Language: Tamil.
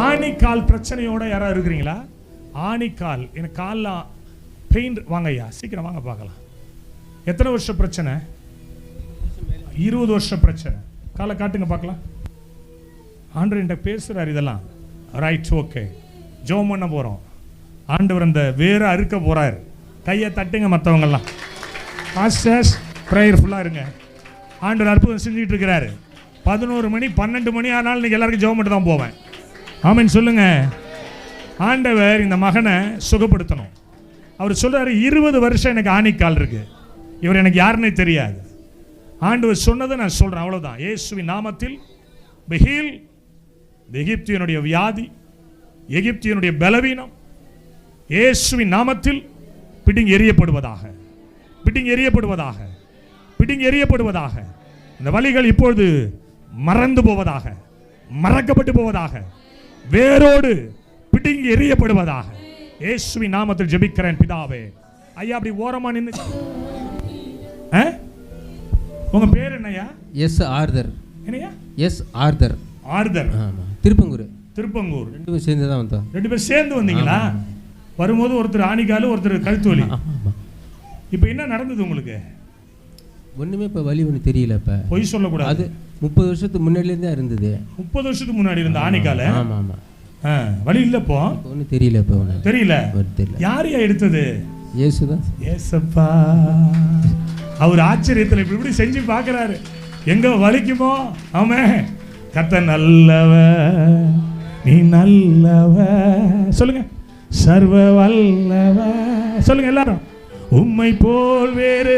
ஆணிக்கால் பிரச்சனையோட யாராவது இருக்கிறீங்களா? ஆணிக்கால், எனக்கு காலில் பெயின். வாங்க ஐயா, சீக்கிரம் வாங்க பார்க்கலாம். எத்தனை வருஷம் பிரச்சனை? 20 வருஷம் பிரச்சனை. காலை காட்டுங்க பார்க்கலாம். ஆண்டவர் என்கிட்ட பேசுறாரு இதெல்லாம். Right, okay. ஜெபம் பண்ண போறோம். ஆண்டவர் அந்த வேற அறுக்க போறாரு. கையை தட்டுங்க மற்றவங்கெல்லாம். பாஸ்டர்ஸ் ப்ரேயர்ஃபுல்லாக இருங்க. ஆண்டவர் அற்புதம் செஞ்சுட்டு இருக்கிறாரு. 11 மணி 12 மணி ஆனாலும் இன்னைக்கு எல்லாருக்கும் ஜெபம் மட்டும் தான் போவேன். ஆமென் சொல்லுங்க. ஆண்டவர் இந்த மகனை சுகப்படுத்தணும். அவர் சொல்றாரு 20 வருஷம் எனக்கு ஆணிக்கால் இருக்கு, இவர் எனக்கு யாருன்னே தெரியாது. ஆண்டவர் சொன்னதை நான் சொல்றேன், அவ்வளவுதான். இயேசுவின் நாமத்தில் பெஹீல், எகிப்தியனுடைய வியாதி, எகிப்தியனுடைய பலவீனம் இயேசுவின் நாமத்தில் பிடிங் எறியப்படுவதாக, பிடிங் எறியப்படுவதாக, பிடிங் எறியப்படுவதாக. இந்த வலிகள் இப்பொழுது மறந்து போவதாக, மறக்கப்பட்டு போவதாக, வேரோடு பிடிங் எறியப்படுவதாக. இயேசுவின் நாமத்தில் ஜெபிக்கிறேன் பிதாவே. ஐயா அப்படி ஓரமா நின்னு. உங்க பேர் என்னையா? S Arthur. என்னையா? S Arthur. ஆர்தர். ஆமா, திருப்பங்கூர். திருப்பங்கூர். 2 பேரும் சேர்ந்து தான் வந்தோம். 2 பேரும் சேர்ந்து வந்தீங்களா? வரும்போது ஒருத்தர் ஆணிக்கால், ஒருத்தர் கழுத்து வலி. இப்போ என்ன நடந்தது உங்களுக்கு? ஒண்ணுமே இப்போ வலி ஒன்று தெரியல. இப்போ பொய் சொல்லக்கூடாது. அது 30 வருஷத்துக்கு முன்னாடிலேருந்தே இருந்தது. 30 வருஷத்துக்கு முன்னாடி இருந்த ஆணிக்கால. ஆமா ஆமா. வலி இல்லை. இப்போ ஒன்றும் தெரியல. இப்போ ஒன்று தெரியல. யாரையா எடுத்தது? இயேசு தான். ஏசப்பா. அவர் ஆச்சரியத்தில் இப்படி செஞ்சு பார்க்குறாரு. எங்க வலிக்குமோ ஆமே. கர்த்தர் நல்லவ, நீ நல்லவ. சொல்லுங்க. சர்வ வல்லவ. சொல்லுங்க எல்லாரும். உம்மை போல் வேறு